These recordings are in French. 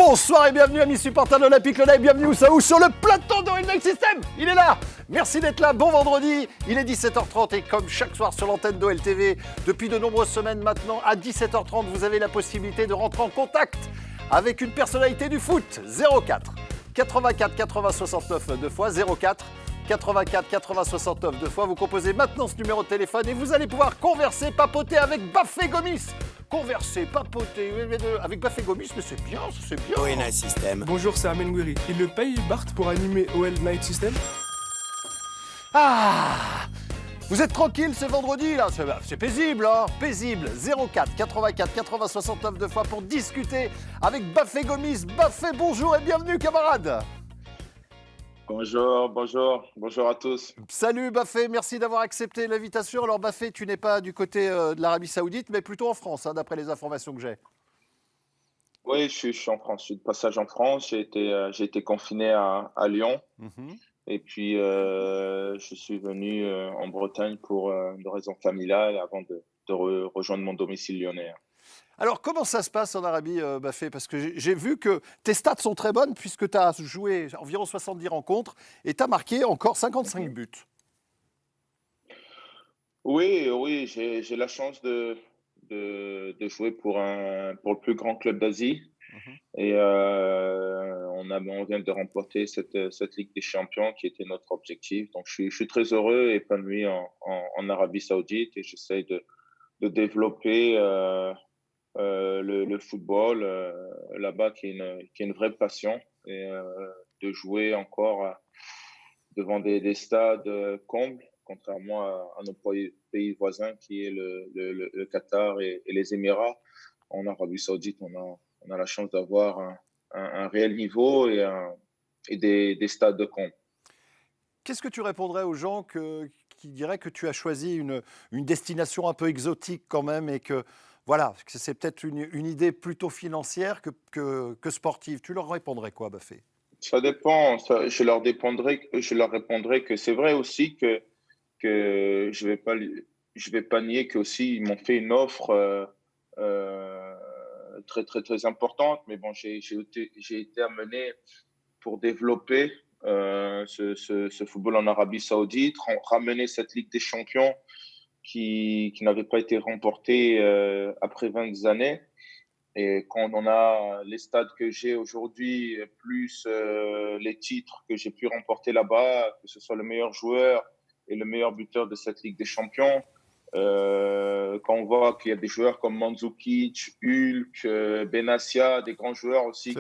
Bonsoir et bienvenue amis supporters de l'Olympique Lyonnais, bienvenue où sur le plateau de Winning System. Il est là. Merci d'être là, bon vendredi, il est 17h30 et comme chaque soir sur l'antenne d'OLTV, depuis de nombreuses semaines maintenant, à 17h30, vous avez la possibilité de rentrer en contact avec une personnalité du foot. 04 84 80 69 deux fois, 04 84 80 69 deux fois. Vous composez maintenant ce numéro de téléphone et vous allez pouvoir converser, papoter avec Bafé Gomis. Converser, papoter avec Bafé Gomis, mais c'est bien, c'est bien. OL Night System. Bonjour, c'est Amen Gouiri. Il le paye Bart pour animer OL Night System? Ah, vous êtes tranquille, c'est vendredi là, c'est paisible, hein, paisible. 04 84 80 69 deux fois pour discuter avec Bafé Gomis. Bafé, bonjour et bienvenue camarade. Bonjour à tous. Salut Bafé, merci d'avoir accepté l'invitation. Alors Bafé, tu n'es pas du côté de l'Arabie Saoudite, mais plutôt en France, hein, d'après les informations que j'ai. Oui, je suis en France, je suis de passage en France. J'ai été confiné à Lyon. Et puis, je suis venu en Bretagne pour une raison familiale avant de rejoindre mon domicile lyonnais. Alors, comment ça se passe en Arabie, Bafé? Parce que j'ai vu que tes stats sont très bonnes puisque tu as joué environ 70 rencontres et tu as marqué encore 55 buts. Oui, j'ai la chance de jouer pour le plus grand club d'Asie. Et on vient de remporter cette Ligue des Champions qui était notre objectif. Donc, je suis très heureux et épanoui en Arabie Saoudite et j'essaie de développer le football là-bas qui est une vraie passion et de jouer encore devant des stades combles, contrairement à nos pays voisins qui est le Qatar et les Émirats. En Arabie Saoudite, on a la chance d'avoir un réel niveau et des stades de combles. Qu'est-ce que tu répondrais aux gens qui diraient que tu as choisi une destination un peu exotique quand même et que voilà, que c'est peut-être une idée plutôt financière que sportive? Tu leur répondrais quoi, Bafé? Ça dépend. Je leur répondrai que c'est vrai aussi que je vais pas nier qu'aussi ils m'ont fait une offre très très très importante. Mais bon, j'ai été amené pour développer ce football en Arabie Saoudite, ramener cette Ligue des Champions qui n'avait pas été remportée après 20 années. Et quand on a les stades que j'ai aujourd'hui, plus les titres que j'ai pu remporter là-bas, que ce soit le meilleur joueur et le meilleur buteur de cette Ligue des Champions, quand on voit qu'il y a des joueurs comme Mandzukic, Hulk, Benassia, des grands joueurs aussi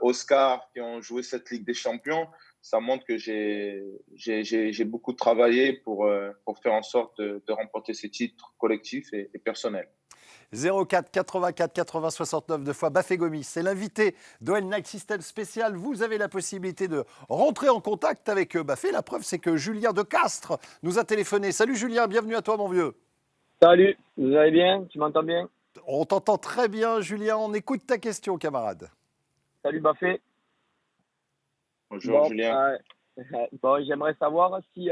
Oscar qui ont joué cette Ligue des Champions, ça montre que j'ai beaucoup travaillé pour faire en sorte de remporter ces titres collectifs et personnels. 04 84 80 69 deux fois Bafé Gomis, c'est l'invité d'OL Night System spécial. Vous avez la possibilité de rentrer en contact avec Bafé. La preuve, c'est que Julien de Castres nous a téléphoné. Salut Julien, bienvenue à toi mon vieux. Salut, vous allez bien? Tu m'entends bien? On t'entend très bien Julien, on écoute ta question camarade. Salut Bafé. Bonjour Julien. Bon, j'aimerais savoir si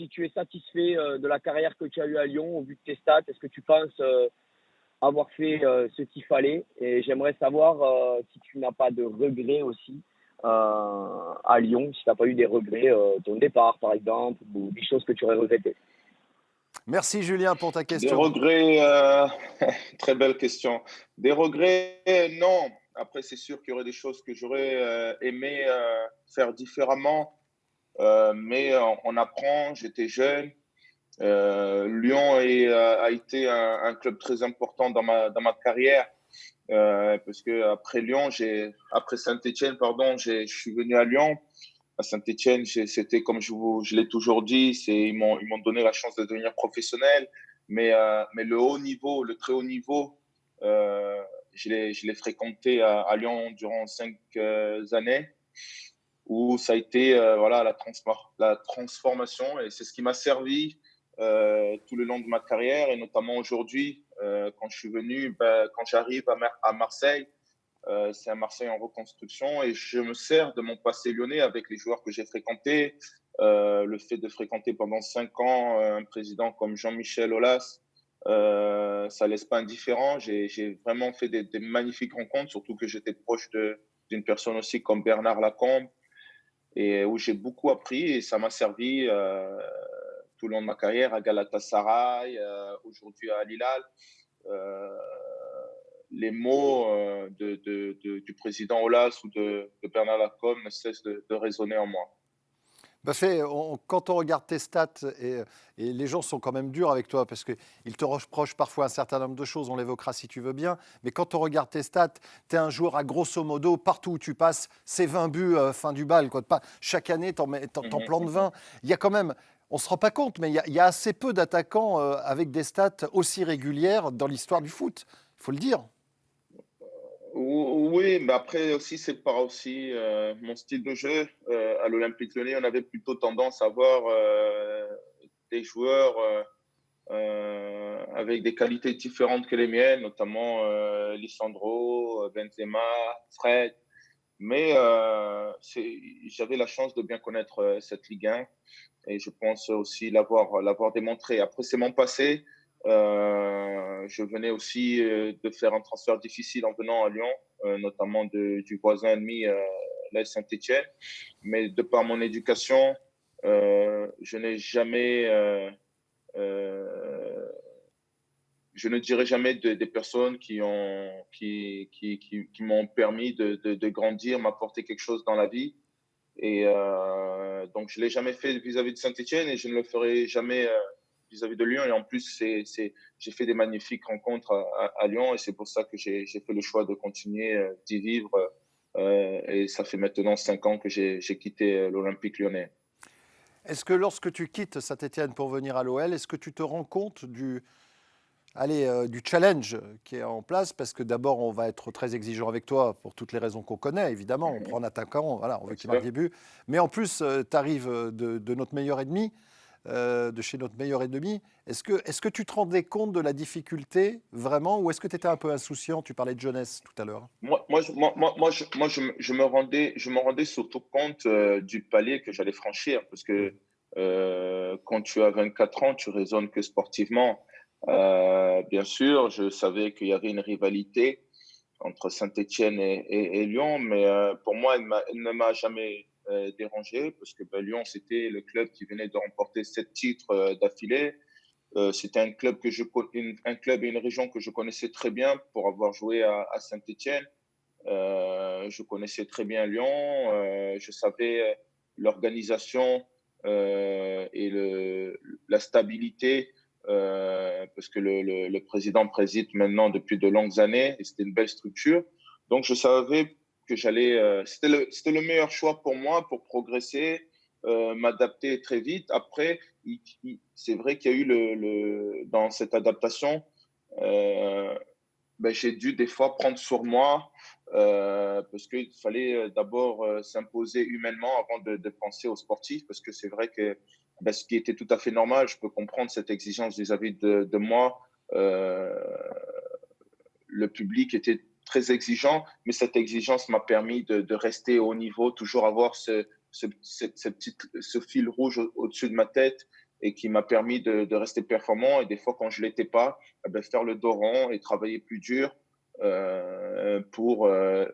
tu es satisfait de la carrière que tu as eue à Lyon au vu de tes stats. Est-ce que tu penses avoir fait ce qu'il fallait? Et j'aimerais savoir si tu n'as pas de regrets aussi à Lyon, si tu n'as pas eu des regrets, ton départ par exemple, ou des choses que tu aurais regrettées. Merci Julien pour ta question. Des regrets, très belle question. Des regrets, non. Après, c'est sûr qu'il y aurait des choses que j'aurais aimé faire différemment, mais on apprend. J'étais jeune. Lyon a été un club très important dans ma carrière parce que après Saint-Étienne, je suis venu à Lyon. À Saint-Étienne, c'était comme je l'ai toujours dit, ils m'ont donné la chance de devenir professionnel, mais le haut niveau, le très haut niveau, je l'ai fréquenté à Lyon durant 5 années, où ça a été la transformation, et c'est ce qui m'a servi tout le long de ma carrière, et notamment aujourd'hui, quand je suis venu, quand j'arrive à Marseille. C'est un Marseille en reconstruction et je me sers de mon passé lyonnais avec les joueurs que j'ai fréquentés. Le fait de fréquenter pendant 5 ans un président comme Jean-Michel Aulas, Ça laisse pas indifférent. J'ai vraiment fait des magnifiques rencontres, surtout que j'étais proche d'une personne aussi comme Bernard Lacombe, et où j'ai beaucoup appris et ça m'a servi tout le long de ma carrière à Galatasaray, aujourd'hui à Al Hilal. Euh, les mots du président Aulas ou de Bernard Lacombe ne cessent de résonner en moi. Bah quand on regarde tes stats, et les gens sont quand même durs avec toi parce qu'ils te reprochent parfois un certain nombre de choses, on l'évoquera si tu veux bien, mais quand on regarde tes stats, tu es un joueur à grosso modo, partout où tu passes, c'est 20 buts fin du bal. Quoi. Pas, chaque année, t'en plantes 20. Il y a quand même, on ne se rend pas compte, mais il y a assez peu d'attaquants avec des stats aussi régulières dans l'histoire du foot, il faut le dire. Oui, mais après aussi, c'est pas aussi mon style de jeu. À l'Olympique Lyonnais, on avait plutôt tendance à avoir des joueurs avec des qualités différentes que les miennes, notamment Lisandro, Benzema, Fred. Mais j'avais la chance de bien connaître cette Ligue 1 et je pense aussi l'avoir démontré. Après, c'est mon passé. Je venais aussi de faire un transfert difficile en venant à Lyon, notamment du voisin ennemi, l'AS Saint-Étienne. Mais de par mon éducation, je n'ai jamais, je ne dirai jamais des personnes qui m'ont permis de grandir, m'apporter quelque chose dans la vie. Et donc, je ne l'ai jamais fait vis-à-vis de Saint-Étienne et je ne le ferai jamais vis-à-vis de Lyon. Et en plus, j'ai fait des magnifiques rencontres à Lyon et c'est pour ça que j'ai fait le choix de continuer d'y vivre. Et ça fait maintenant 5 ans que j'ai quitté l'Olympique lyonnais. Est-ce que lorsque tu quittes Saint-Étienne pour venir à l'OL, est-ce que tu te rends compte du challenge qui est en place? Parce que d'abord, on va être très exigeant avec toi pour toutes les raisons qu'on connaît, évidemment. On prend un attaquant, voilà, on veut qu'il marque des buts. Mais en plus, tu arrives de notre meilleur ennemi, de chez notre meilleur ennemi. Est-ce que tu te rendais compte de la difficulté vraiment, ou est-ce que tu étais un peu insouciant? Tu parlais de jeunesse tout à l'heure. Je me rendais surtout compte du palier que j'allais franchir parce que quand tu as 24 ans, tu raisonnes que sportivement. Bien sûr, je savais qu'il y avait une rivalité entre Saint-Étienne et Lyon, mais pour moi, elle ne m'a jamais dérangé parce que Lyon, c'était le club qui venait de remporter 7 titres d'affilée. C'était un club un club et une région que je connaissais très bien pour avoir joué à Saint-Étienne. Je connaissais très bien Lyon. Je savais l'organisation et la stabilité parce que le président préside maintenant depuis de longues années et c'était une belle structure. Donc, je savais que c'était le meilleur choix pour moi pour progresser, m'adapter très vite. Après, c'est vrai qu'il y a eu dans cette adaptation, j'ai dû des fois prendre sur moi parce qu'il fallait d'abord s'imposer humainement avant de penser aux sportifs parce que c'est vrai que ce qui était tout à fait normal, je peux comprendre cette exigence vis-à-vis de moi. Le public était très exigeant, mais cette exigence m'a permis de rester au niveau, toujours avoir ce fil rouge au-dessus de ma tête et qui m'a permis de rester performant. Et des fois, quand je ne l'étais pas, faire le dos rond et travailler plus dur pour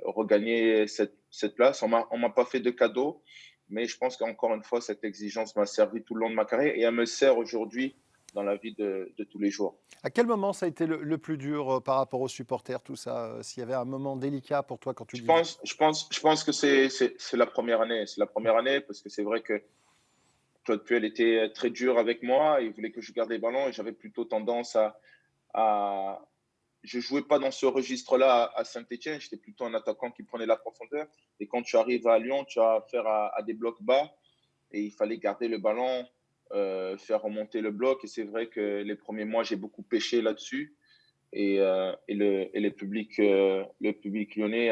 regagner cette place. On ne m'a pas fait de cadeau, mais je pense qu'encore une fois, cette exigence m'a servi tout le long de ma carrière et elle me sert aujourd'hui dans la vie de tous les jours. À quel moment ça a été le plus dur par rapport aux supporters, tout ça? S'il y avait un moment délicat pour toi quand tu dis... Je pense que c'est la première année. C'est la première année parce que c'est vrai que Claude Puel était très dur avec moi. Il voulait que je garde les ballons et j'avais plutôt tendance à... Je jouais pas dans ce registre-là à Saint-Étienne. J'étais plutôt un attaquant qui prenait la profondeur. Et quand tu arrives à Lyon, tu as affaire à des blocs bas et il fallait garder le ballon, faire remonter le bloc. Et c'est vrai que les premiers mois, j'ai beaucoup pêché là-dessus. Et le public lyonnais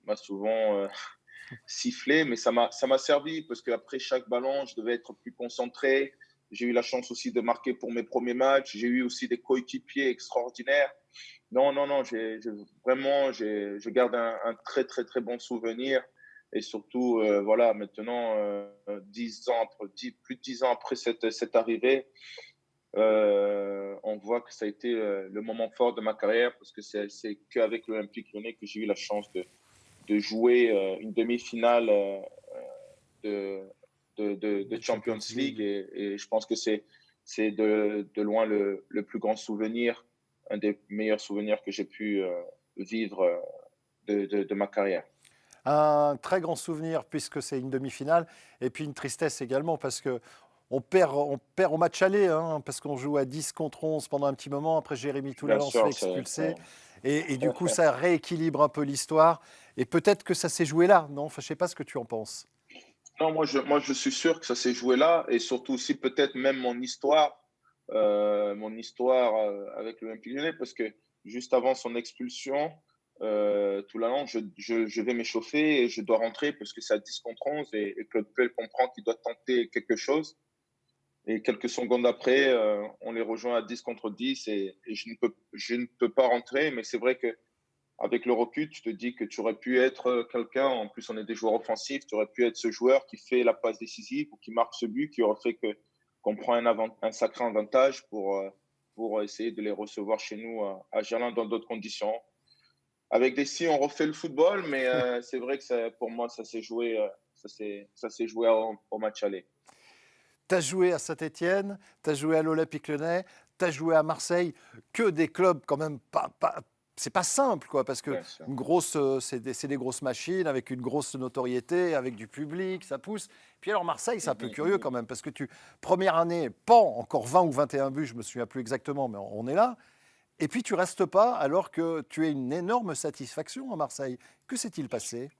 m'a souvent sifflé, mais ça m'a servi parce qu'après chaque ballon, je devais être plus concentré. J'ai eu la chance aussi de marquer pour mes premiers matchs. J'ai eu aussi des coéquipiers extraordinaires. Non, je garde un très, très, très bon souvenir. Et surtout, maintenant, plus de 10 ans après cette arrivée, On voit que ça a été le moment fort de ma carrière parce que c'est qu'avec l'Olympique Lyonnais que j'ai eu la chance de jouer une demi-finale de, de Champions League et je pense que c'est de loin le plus grand souvenir, un des meilleurs souvenirs que j'ai pu vivre de ma carrière. Un très grand souvenir puisque c'est une demi-finale et puis une tristesse également parce que on perd au match aller hein, parce qu'on joue à 10 contre 11 pendant un petit moment. Après, Jérémy Bien Toulalan se fait sûr, expulser et du coup, ça rééquilibre un peu l'histoire. Et peut-être que ça s'est joué là, non? Enfin, je ne sais pas ce que tu en penses. Non, moi, je suis sûr que ça s'est joué là et surtout aussi peut-être même mon histoire avec l'Olympique Lyonnais parce que juste avant son expulsion, tout l'an, je vais m'échauffer et je dois rentrer parce que c'est à 10 contre 11 et Claude Puel comprend qu'il doit tenter quelque chose. Et quelques secondes après, on les rejoint à 10 contre 10 et je ne peux pas rentrer. Mais c'est vrai que avec le recul, tu te dis que tu aurais pu être quelqu'un, en plus on est des joueurs offensifs, tu aurais pu être ce joueur qui fait la passe décisive ou qui marque ce but, qui aurait fait qu'on prend un sacré avantage pour essayer de les recevoir chez nous à Gerland dans d'autres conditions. Avec des si, on refait le football, mais c'est vrai que pour moi, ça s'est joué, ça s'est joué au match aller. Tu as joué à Saint-Étienne, tu as joué à l'Olympique Lyonnais, tu as joué à Marseille, que des clubs quand même pas c'est pas simple, quoi, parce que c'est des grosses machines avec une grosse notoriété, avec du public, ça pousse. Puis alors Marseille, c'est un peu curieux quand même, parce que première année, encore 20 ou 21 buts, je me souviens plus exactement, mais on est là. Et puis tu restes pas alors que tu as une énorme satisfaction à Marseille. Que s'est-il passé?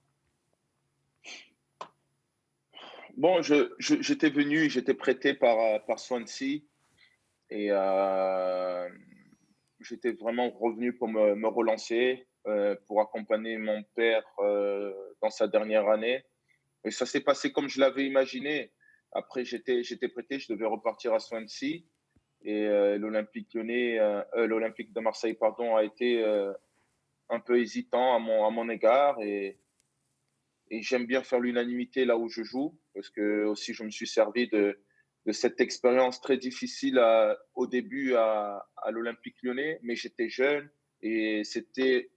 Bon, j'étais venu, j'étais prêté par Swansea et j'étais vraiment revenu pour me relancer, pour accompagner mon père dans sa dernière année. Et ça s'est passé comme je l'avais imaginé. Après, j'étais prêté, je devais repartir à Swansea. Et l'Olympique de Marseille, pardon, a été un peu hésitant à mon égard. Et j'aime bien faire l'unanimité là où je joue, parce que aussi je me suis servi de cette expérience très difficile au début à l'Olympique Lyonnais, mais j'étais jeune et c'était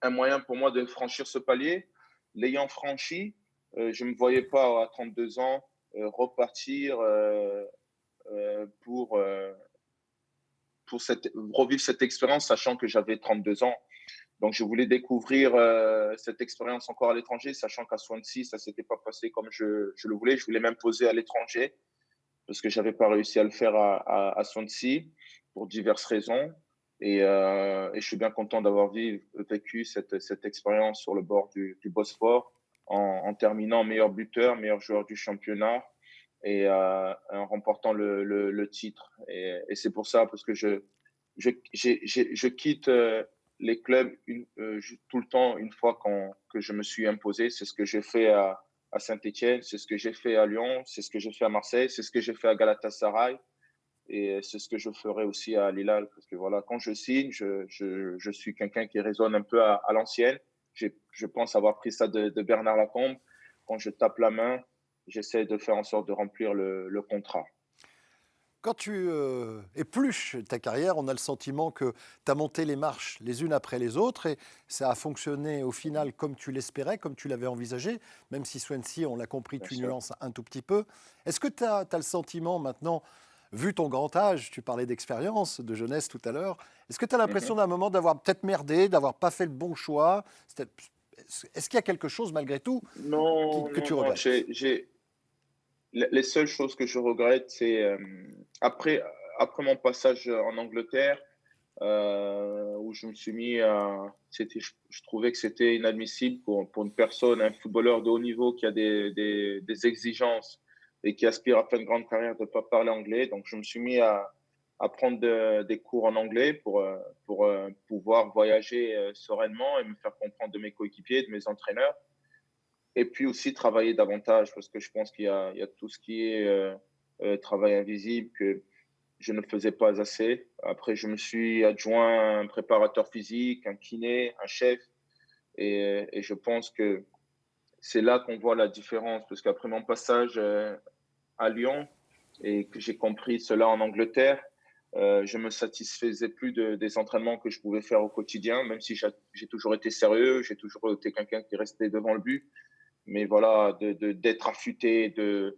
un moyen pour moi de franchir ce palier. L'ayant franchi, je ne me voyais pas à 32 ans repartir pour revivre cette expérience, sachant que j'avais 32 ans. Donc, je voulais découvrir cette expérience encore à l'étranger, sachant qu'à Swansea, ça ne s'était pas passé comme je le voulais. Je voulais m'imposer à l'étranger parce que je n'avais pas réussi à le faire à Swansea pour diverses raisons. Et je suis bien content d'avoir vécu cette expérience sur le bord du Bosphore en terminant meilleur buteur, meilleur joueur du championnat et en remportant le titre. Et c'est pour ça, parce que je quitte les clubs tout le temps une fois que je me suis imposé. C'est ce que j'ai fait à Saint-Étienne, c'est ce que j'ai fait à Lyon, c'est ce que j'ai fait à Marseille, c'est ce que j'ai fait à Galatasaray et c'est ce que je ferai aussi à Al Hilal. Parce que voilà, quand je signe, je suis quelqu'un qui raisonne un peu à l'ancienne. Je pense avoir pris ça de Bernard Lacombe. Quand je tape la main, j'essaie de faire en sorte de remplir le contrat. Quand tu épluches ta carrière, on a le sentiment que tu as monté les marches les unes après les autres et ça a fonctionné au final comme tu l'espérais, comme tu l'avais envisagé, même si Swansea, on l'a compris, tu nuances un tout petit peu. Est-ce que tu as le sentiment maintenant, vu ton grand âge, tu parlais d'expérience, de jeunesse tout à l'heure, est-ce que tu as l'impression d'un moment d'avoir peut-être merdé, d'avoir pas fait le bon choix? Est-ce qu'il y a quelque chose malgré tout que tu regrettes? Les seules choses que je regrette, c'est après mon passage en Angleterre, où je me suis mis à. Je trouvais que c'était inadmissible pour une personne, un footballeur de haut niveau qui a des exigences et qui aspire à faire une grande carrière de ne pas parler anglais. Donc, je me suis mis à prendre des cours en anglais pour pouvoir voyager sereinement et me faire comprendre de mes coéquipiers, de mes entraîneurs. Et puis aussi travailler davantage parce que je pense qu'il y a tout ce qui est travail invisible que je ne faisais pas assez. Après, je me suis adjoint un préparateur physique, un kiné, un chef. Et je pense que c'est là qu'on voit la différence parce qu'après mon passage à Lyon et que j'ai compris cela en Angleterre, Je me satisfaisais plus des entraînements que je pouvais faire au quotidien, même si j'ai toujours été sérieux, j'ai toujours été quelqu'un qui restait devant le but. Mais voilà, d'être affûté, de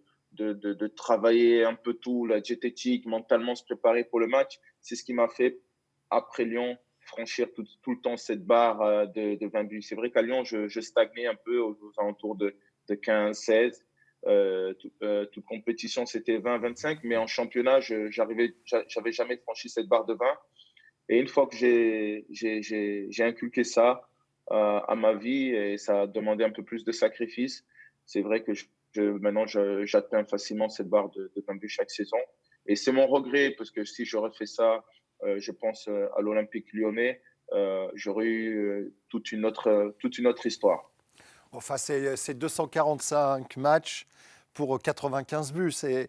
travailler un peu tout, la diététique, mentalement se préparer pour le match, c'est ce qui m'a fait, après Lyon, franchir tout le temps cette barre de 20 buts. C'est vrai qu'à Lyon, je stagnais un peu aux alentours de 15, 16. Toute compétition, c'était 20, 25, mais en championnat, j'avais jamais franchi cette barre de 20. Et une fois que j'ai inculqué ça à ma vie, et ça a demandé un peu plus de sacrifices, c'est vrai que maintenant, j'atteins facilement cette barre de 20 buts chaque saison. Et c'est mon regret, parce que si j'aurais fait ça, je pense à l'Olympique lyonnais, j'aurais eu toute une autre histoire. Enfin, c'est 245 matchs pour 95 buts. C'est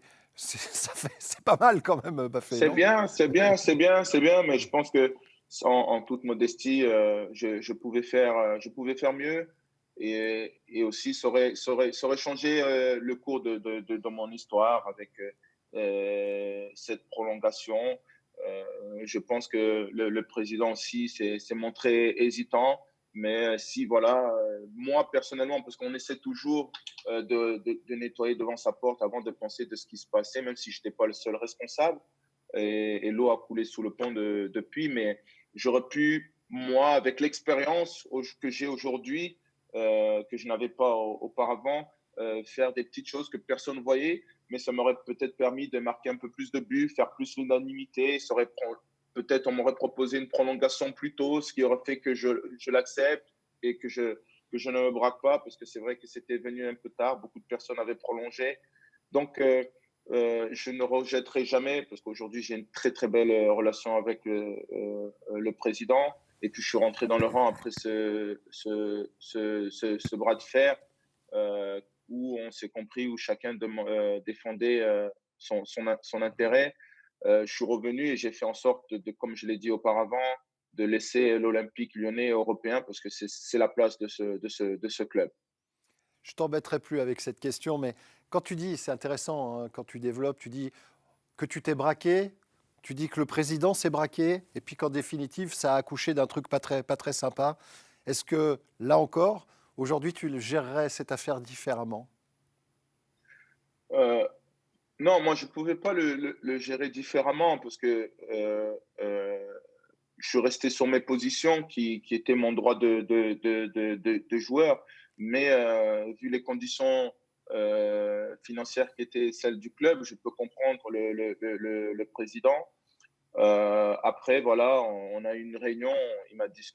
pas mal quand même, Baffé, C'est non? bien, c'est bien, c'est bien, c'est bien, mais je pense que en toute modestie, je pouvais faire mieux et aussi ça aurait changé le cours de mon histoire avec cette prolongation. Je pense que le président aussi s'est montré hésitant, mais si voilà, moi personnellement, parce qu'on essaie toujours de nettoyer devant sa porte avant de penser de ce qui se passait, même si je n'étais pas le seul responsable et l'eau a coulé sous le pont depuis, mais j'aurais pu, moi, avec l'expérience que j'ai aujourd'hui, que je n'avais pas auparavant, faire des petites choses que personne ne voyait, mais ça m'aurait peut-être permis de marquer un peu plus de buts, faire plus l'unanimité, peut-être on m'aurait proposé une prolongation plus tôt, ce qui aurait fait que je l'accepte et que je ne me braque pas, parce que c'est vrai que c'était venu un peu tard, beaucoup de personnes avaient prolongé. Donc, je ne rejetterai jamais, parce qu'aujourd'hui, j'ai une très, très belle relation avec le président. Et puis, je suis rentré dans le rang après ce bras de fer où on s'est compris, où chacun défendait son intérêt. Je suis revenu et j'ai fait en sorte, comme je l'ai dit auparavant, de laisser l'Olympique lyonnais européen, parce que c'est la place de ce club. Je t'embêterai plus avec cette question, mais quand tu dis, c'est intéressant, hein, quand tu développes, tu dis que tu t'es braqué, tu dis que le président s'est braqué, et puis qu'en définitive, ça a accouché d'un truc pas très sympa. Est-ce que, là encore, aujourd'hui, tu gérerais cette affaire différemment? Euh, non, moi, je ne pouvais pas le gérer différemment, parce que je suis resté sur mes positions qui étaient mon droit de joueur. Mais vu les conditions financières qui étaient celles du club, je peux comprendre le président. Après, voilà, on a eu une réunion. Il m'a dit ce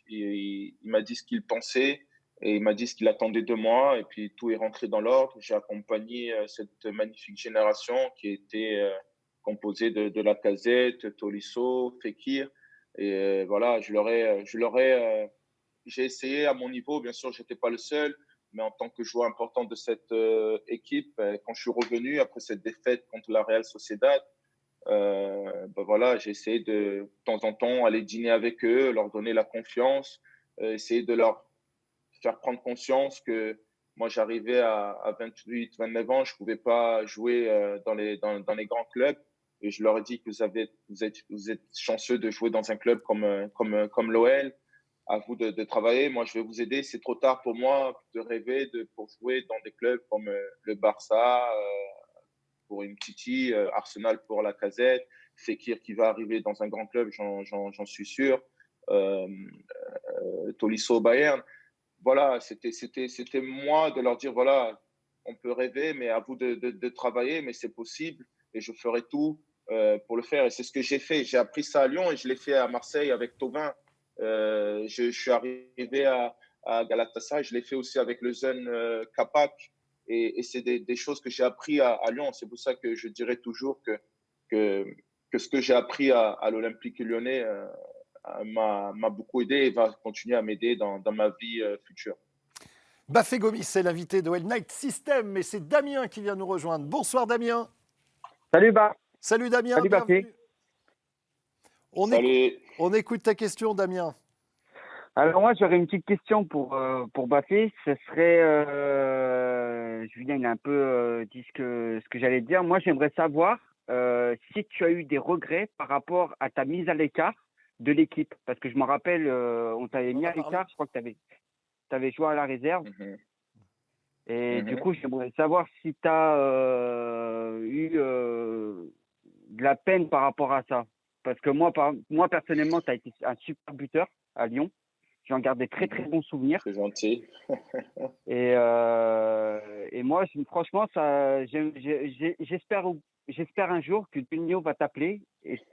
qu'il pensait et il m'a dit ce qu'il attendait de moi. Et puis tout est rentré dans l'ordre. J'ai accompagné cette magnifique génération qui était composée de Lacazette, Tolisso, Fekir. Et voilà, j'ai essayé à mon niveau. Bien sûr, j'étais pas le seul, mais en tant que joueur important de cette équipe, quand je suis revenu après cette défaite contre la Real Sociedad, ben voilà, j'ai essayé de temps en temps aller dîner avec eux, leur donner la confiance, essayer de leur faire prendre conscience que moi j'arrivais à 28, 29 ans, je ne pouvais pas jouer dans les grands clubs. Et je leur ai dit que vous êtes chanceux de jouer dans un club comme l'OL. À vous de travailler. Moi, je vais vous aider. C'est trop tard pour moi de rêver pour jouer dans des clubs comme le Barça, pour une Titi, Arsenal pour la Lacazette, Fekir qui va arriver dans un grand club, j'en suis sûr, euh, Tolisso Bayern. Voilà, c'était moi de leur dire, voilà, on peut rêver, mais à vous de travailler, mais c'est possible et je ferai tout pour le faire. Et c'est ce que j'ai fait. J'ai appris ça à Lyon et je l'ai fait à Marseille avec Thauvin. Je suis arrivé à Galatasaray, je l'ai fait aussi avec le jeune Kapak. Et c'est des choses que j'ai appris à Lyon. C'est pour ça que je dirais toujours que ce que j'ai appris à l'Olympique lyonnais m'a beaucoup aidé et va continuer à m'aider dans ma vie future. Bafé Gomis, c'est l'invité de Well Night System, et c'est Damien qui vient nous rejoindre. Bonsoir Damien. Salut, Bart. Salut Damien, Salut, Bafé. bienvenue. Salut. On écoute ta question, Damien. Alors moi, j'aurais une petite question pour Bafé. Ce serait, Julien, il a un peu dit ce que j'allais dire. Moi, j'aimerais savoir si tu as eu des regrets par rapport à ta mise à l'écart de l'équipe. Parce que je me rappelle, on t'avait mis On a à parlé. l'écart, je crois que tu avais joué à la réserve. Mhm. Et du Mhm. coup, j'aimerais savoir si tu as eu de la peine par rapport à ça. Parce que moi personnellement, tu as été un super buteur à Lyon. J'en garde des très, très bons souvenirs. C'est gentil. Et moi, franchement, j'espère un jour que Juninho va t'appeler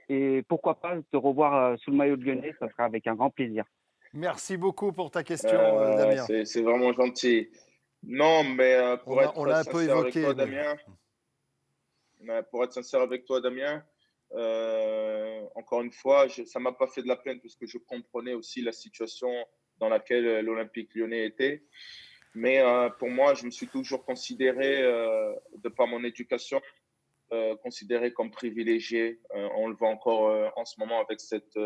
et pourquoi pas te revoir sous le maillot de lyonnais. Ça sera avec un grand plaisir. Merci beaucoup pour ta question, Damien. C'est vraiment gentil. Non, mais On l'a un peu sincère avec évoqué, toi, mais Damien, pour être sincère avec toi, Damien, encore une fois, ça m'a pas fait de la peine parce que je comprenais aussi la situation dans laquelle l'Olympique lyonnais était. Mais pour moi, je me suis toujours considéré, de par mon éducation, considéré comme privilégié. On le voit encore en ce moment avec cette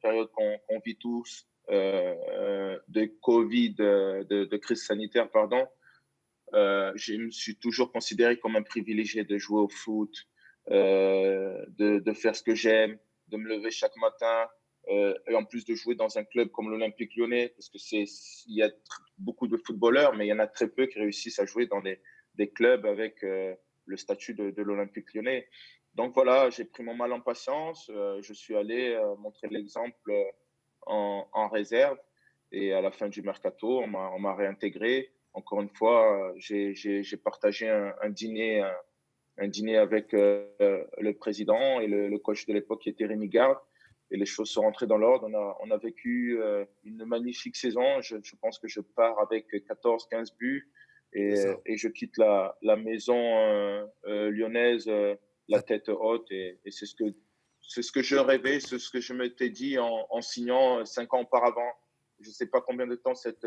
période qu'on vit tous de Covid, de crise sanitaire, pardon. Je me suis toujours considéré comme un privilégié de jouer au foot, de faire ce que j'aime, de me lever chaque matin, et en plus de jouer dans un club comme l'Olympique lyonnais, parce que il y a beaucoup de footballeurs, mais il y en a très peu qui réussissent à jouer dans des clubs avec le statut de l'Olympique lyonnais. Donc voilà, j'ai pris mon mal en patience, je suis allé montrer l'exemple en réserve, et à la fin du mercato, on m'a réintégré. Encore une fois, j'ai partagé un dîner avec le président et le coach de l'époque qui était Rémi Garde. Et les choses sont rentrées dans l'ordre. On a vécu une magnifique saison. Je pense que je pars avec 14-15 buts et je quitte la maison lyonnaise la tête haute. Et c'est ce que je rêvais, c'est ce que je m'étais dit en signant 5 ans auparavant. Je ne sais pas combien de temps cette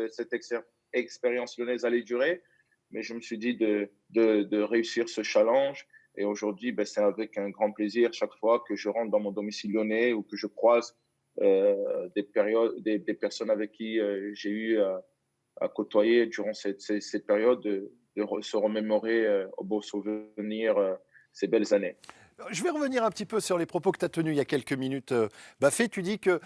expérience lyonnaise allait durer, mais je me suis dit de réussir ce challenge. Et aujourd'hui, ben, c'est avec un grand plaisir chaque fois que je rentre dans mon domicile lyonnais ou que je croise des personnes avec qui j'ai eu à côtoyer durant cette période, se remémorer au beau souvenir ces belles années. Je vais revenir un petit peu sur les propos que tu as tenus il y a quelques minutes. Baffé, tu dis que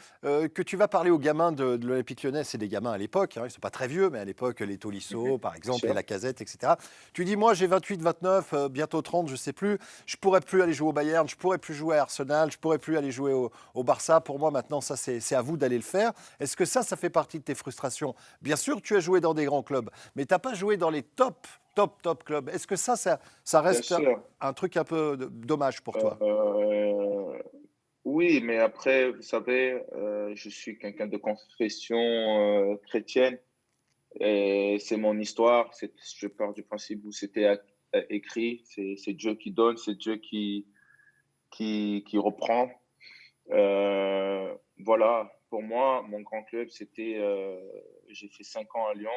tu vas parler aux gamins de l'Olympique lyonnais. C'est des gamins à l'époque, hein, ils ne sont pas très vieux, mais à l'époque, les Tolisso, par exemple, les Lacazette, etc. Tu dis, moi, j'ai 28, 29, bientôt 30, je ne sais plus. Je ne pourrais plus aller jouer au Bayern, je ne pourrais plus jouer à Arsenal, je ne pourrais plus aller jouer au Barça. Pour moi, maintenant, ça, c'est à vous d'aller le faire. Est-ce que ça fait partie de tes frustrations? Bien sûr, tu as joué dans des grands clubs, mais tu n'as pas joué dans les top clubs. Est-ce que ça reste un truc un peu dommage pour toi? Oui, mais après, vous savez, je suis quelqu'un de confession chrétienne et c'est mon histoire. Je pars du principe où c'était écrit. C'est Dieu qui donne, c'est Dieu qui reprend. Voilà, pour moi, mon grand club, c'était. J'ai fait 5 ans à Lyon.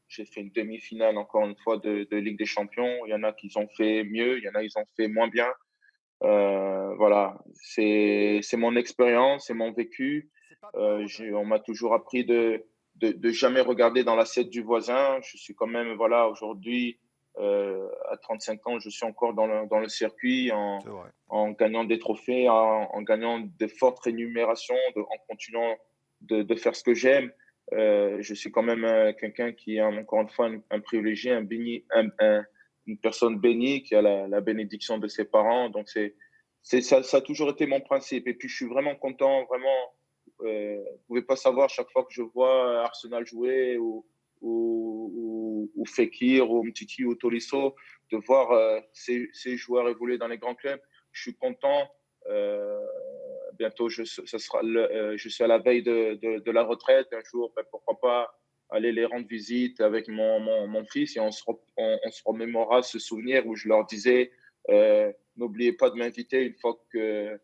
J'ai fait une demi-finale, encore une fois, de Ligue des Champions. Il y en a qui ont fait mieux, il y en a qui ont fait moins bien. Voilà, c'est mon expérience, c'est mon vécu. On m'a toujours appris de jamais regarder dans l'assiette du voisin. Je suis quand même, voilà, aujourd'hui, à 35 ans, je suis encore dans le circuit en gagnant des trophées, en gagnant de fortes rémunérations, en continuant de faire ce que j'aime. Je suis quand même quelqu'un qui est, encore une fois, un privilégié, une personne bénie qui a la bénédiction de ses parents. Donc, ça a toujours été mon principe. Et puis, je suis vraiment content, vraiment. Vous ne pouvez pas savoir chaque fois que je vois Arsenal jouer ou Fekir ou Mtiti ou Tolisso, de voir ces joueurs évoluer dans les grands clubs. Je suis content. Bientôt, je suis à la veille de la retraite. Un jour, ben, pourquoi pas aller les rendre visite avec mon fils et on se remémorera ce souvenir où je leur disais n'oubliez pas de m'inviter une fois que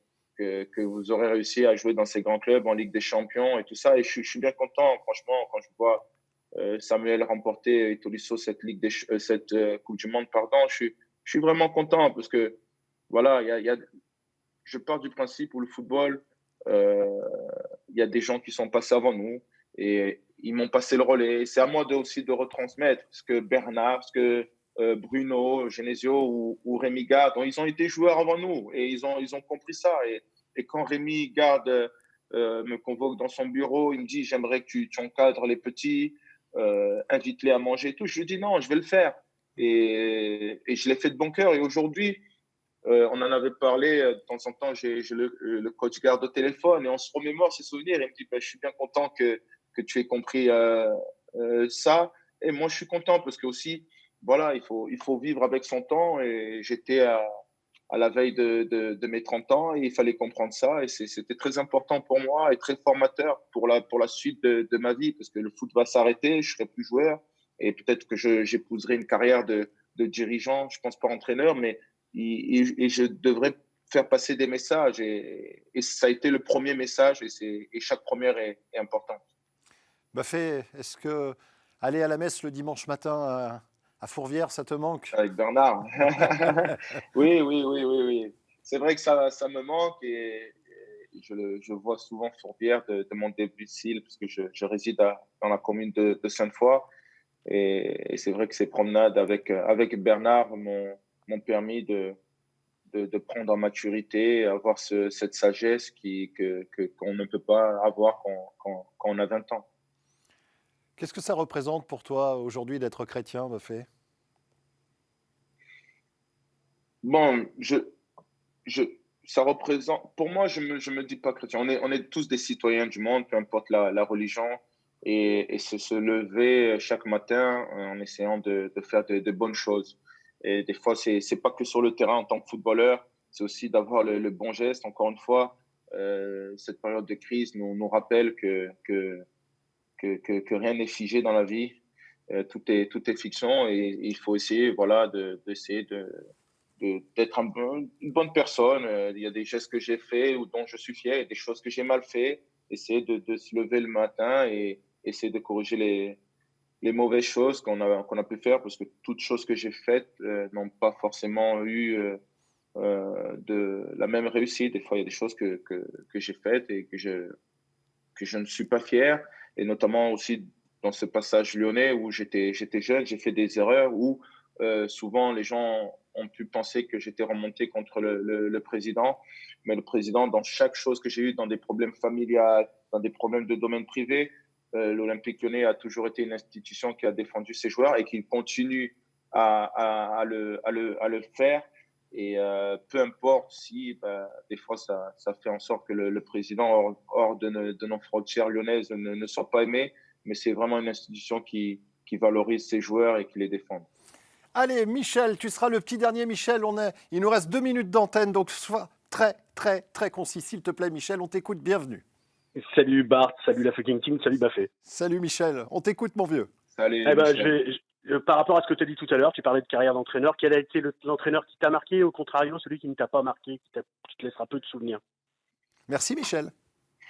vous aurez réussi à jouer dans ces grands clubs en Ligue des Champions et tout ça. Et je suis bien content, franchement, quand je vois Samuel remporter et Tolisso cette Coupe du Monde, pardon, je suis vraiment content parce que voilà, je pars du principe où le football, il y a des gens qui sont passés avant nous et ils m'ont passé le relais. C'est à moi aussi de retransmettre ce que Bernard, ce que Bruno Genesio ou Rémi Garde. Donc, ils ont été joueurs avant nous et ils ont compris ça. Et quand Rémi Garde me convoque dans son bureau, il me dit j'aimerais que tu encadres les petits, invite-les à manger et tout. Je lui dis non, je vais le faire. Et je l'ai fait de bon cœur. Et aujourd'hui, on en avait parlé de temps en temps. J'ai le coach Garde au téléphone et on se remémore ses souvenirs. Et il me dit je suis bien content que tu aies compris ça. Et moi, je suis content parce que aussi, voilà, il faut vivre avec son temps. Et j'étais à la veille de mes 30 ans et il fallait comprendre ça. Et c'était très important pour moi et très formateur pour la suite de ma vie parce que le foot va s'arrêter, je ne serai plus joueur et peut-être que j'épouserai une carrière de dirigeant, je ne pense pas entraîneur, mais et je devrais faire passer des messages. Et ça a été le premier message et chaque première est importante. Bafé, est-ce que aller à la messe le dimanche matin à Fourvière, ça te manque? Avec Bernard. Oui. C'est vrai que ça me manque et je vois souvent Fourvière de mon domicile parce que je réside dans la commune de Sainte-Foy. Et c'est vrai que ces promenades avec Bernard m'ont permis de prendre en maturité, avoir cette sagesse qu'on ne peut pas avoir quand on a 20 ans. Qu'est-ce que ça représente pour toi aujourd'hui d'être chrétien, Bafé? Bon, ça représente. Pour moi, je me dis pas chrétien. On est tous des citoyens du monde, peu importe la religion, et se lever chaque matin en essayant de faire de bonnes choses. Et des fois, c'est pas que sur le terrain en tant que footballeur, c'est aussi d'avoir le bon geste. Encore une fois, cette période de crise nous rappelle que rien n'est figé dans la vie. Tout est fiction et il faut essayer, voilà, d'essayer d'être une bonne personne. Il y a des gestes que j'ai faits ou dont je suis fier, et des choses que j'ai mal fait. Essayer de se lever le matin et essayer de corriger les mauvaises choses qu'on a pu faire, parce que toutes choses que j'ai faites n'ont pas forcément eu de la même réussite. Des fois, il y a des choses que j'ai faites et que je ne suis pas fier. Et notamment aussi dans ce passage lyonnais où j'étais jeune, j'ai fait des erreurs où souvent les gens ont pu penser que j'étais remonté contre le président. Mais le président, dans chaque chose que j'ai eue, dans des problèmes familiaux, dans des problèmes de domaine privé, l'Olympique Lyonnais a toujours été une institution qui a défendu ses joueurs et qui continue à le faire. Et peu importe si des fois ça fait en sorte que le président hors de nos frontières lyonnaises ne soit pas aimé, mais c'est vraiment une institution qui valorise ses joueurs et qui les défend. Allez, Michel, tu seras le petit dernier. Michel, il nous reste 2 minutes d'antenne, donc sois très, très, très concis. S'il te plaît, Michel, on t'écoute, bienvenue. Salut Bart, salut la fucking team, salut Bafé. Salut Michel, on t'écoute mon vieux. Salut. Par rapport à ce que tu as dit tout à l'heure, tu parlais de carrière d'entraîneur. Quel a été l'entraîneur qui t'a marqué, au contrario, celui qui ne t'a pas marqué, qui te laissera peu de souvenirs? Merci Michel.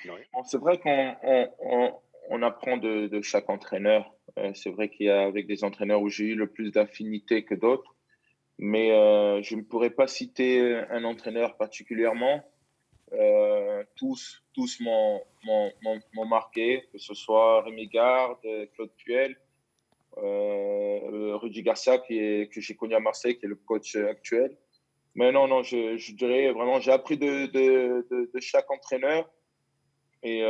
Bon, c'est vrai qu'on apprend de chaque entraîneur. C'est vrai qu'il y a avec des entraîneurs où j'ai eu le plus d'affinité que d'autres, mais je ne pourrais pas citer un entraîneur particulièrement. Tous m'ont marqué, que ce soit Rémi Garde, Claude Puel, Rudy Garcia que j'ai connu à Marseille, qui est le coach actuel. Mais non, je dirais vraiment, j'ai appris de chaque entraîneur et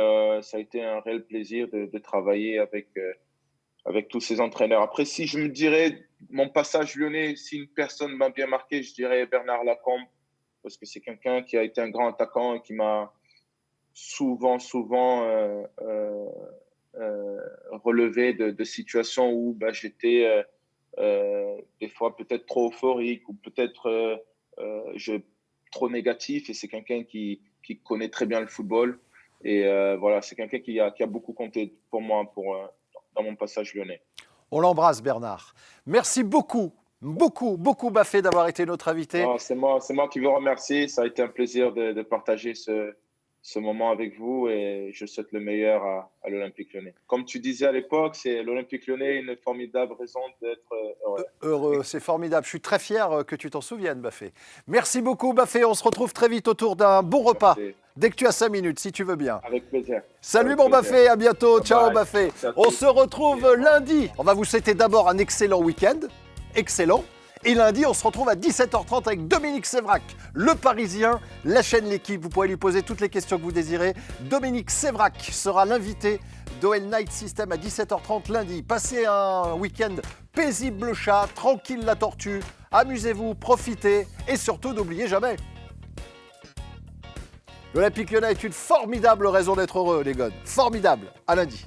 ça a été un réel plaisir de travailler avec tous ces entraîneurs. Après, si je me dirais mon passage lyonnais, si une personne m'a bien marqué, je dirais Bernard Lacombe, parce que c'est quelqu'un qui a été un grand attaquant et qui m'a souvent relevé de situations où j'étais des fois peut-être trop euphorique ou peut-être trop négatif. Et c'est quelqu'un qui connaît très bien le football. Et voilà, c'est quelqu'un qui a beaucoup compté pour moi dans mon passage lyonnais. On l'embrasse Bernard. Merci beaucoup Bafé d'avoir été notre invité. Non, c'est moi qui vous remercie. Ça a été un plaisir de partager ce moment avec vous et je souhaite le meilleur à l'Olympique Lyonnais. Comme tu disais à l'époque, c'est l'Olympique Lyonnais une formidable raison d'être heureux. Heureux, c'est formidable. Je suis très fier que tu t'en souviennes, Bafé. Merci beaucoup, Bafé. On se retrouve très vite autour d'un bon repas. Merci. Dès que tu as 5 minutes, si tu veux bien. Avec plaisir. Salut Avec mon plaisir. Bafé, à bientôt. Bye Ciao bye. Bafé. Merci. On se retrouve lundi. On va vous souhaiter d'abord un excellent week-end. excellent. Et lundi, on se retrouve à 17h30 avec Dominique Sévrac, le Parisien, la chaîne L'équipe. Vous pourrez lui poser toutes les questions que vous désirez. Dominique Sévrac sera l'invité d'OL Night System à 17h30 lundi. Passez un week-end paisible le chat, tranquille la tortue. Amusez-vous, profitez et surtout n'oubliez jamais. L'Olympique Lyonnais est une formidable raison d'être heureux, les gars. Formidable. À lundi.